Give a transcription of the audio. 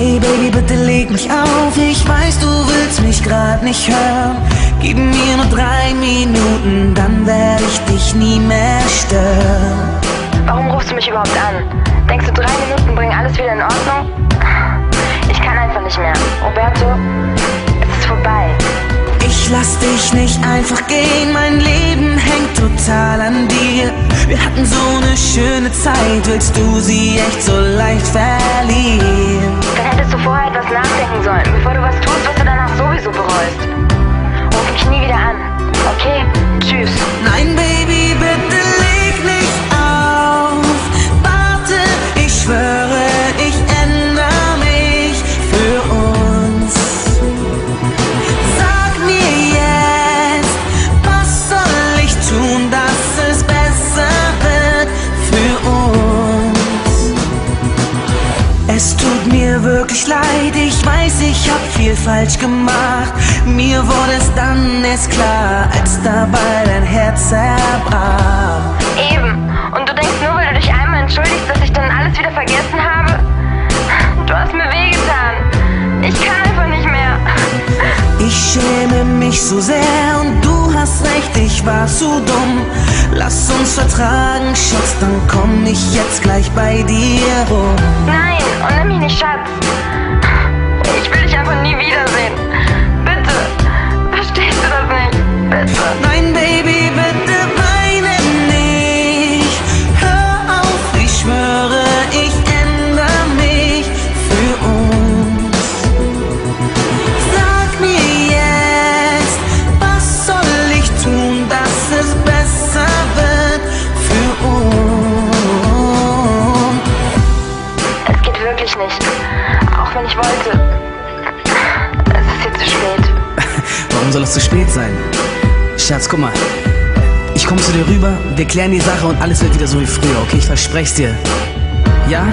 Hey Baby, bitte leg mich auf. Ich weiß, du willst mich grad nicht hören. Gib mir nur 3 Minuten, dann werde ich dich nie mehr stören. Warum rufst du mich überhaupt an? Denkst du, 3 Minuten bringen alles wieder in Ordnung? Ich kann einfach nicht mehr. Roberto, es ist vorbei. Ich lass dich nicht einfach gehen, mein Leben hängt total an dir. Wir hatten so eine schöne Zeit, willst du sie echt so leicht verlieren? Dann hättest du vorher etwas nachdenken sollen, bevor du was tust, was du danach sowieso bereust. Ruf mich nie wieder an, okay? Tschüss. Nein, Baby, bitte leg nicht auf. Warte, ich schwöre, ich ändere mich für uns. Sag mir jetzt, was soll ich tun, dass es besser wird für uns? Es tut mir wirklich leid, ich weiß, ich hab viel falsch gemacht. Mir wurde es dann erst klar, als dabei dein Herz zerbrach. Eben. Und du denkst nur, weil du dich einmal entschuldigst, dass ich dann alles wieder vergessen habe? Du hast mir wehgetan. Ich kann einfach nicht mehr. Ich schäme mich so sehr und du hast recht, ich war zu dumm. Lass uns vertragen, Schatz, dann komm ich jetzt gleich bei dir rum. Nein, und nimm mich nicht Schatz. Ich will dich einfach nie wiedersehen. Bitte. Verstehst du das nicht? Bitte. Nein, Baby, bitte weine nicht. Hör auf, ich schwöre, ich ändere mich für uns. Sag mir jetzt, was soll ich tun, dass es besser wird für uns? Es geht wirklich nicht. Auch wenn ich wollte. Es ist jetzt zu spät. Warum soll es zu spät sein? Schatz, guck mal. Ich komme zu dir rüber, wir klären die Sache und alles wird wieder so wie früher, okay? Ich verspreche dir. Ja?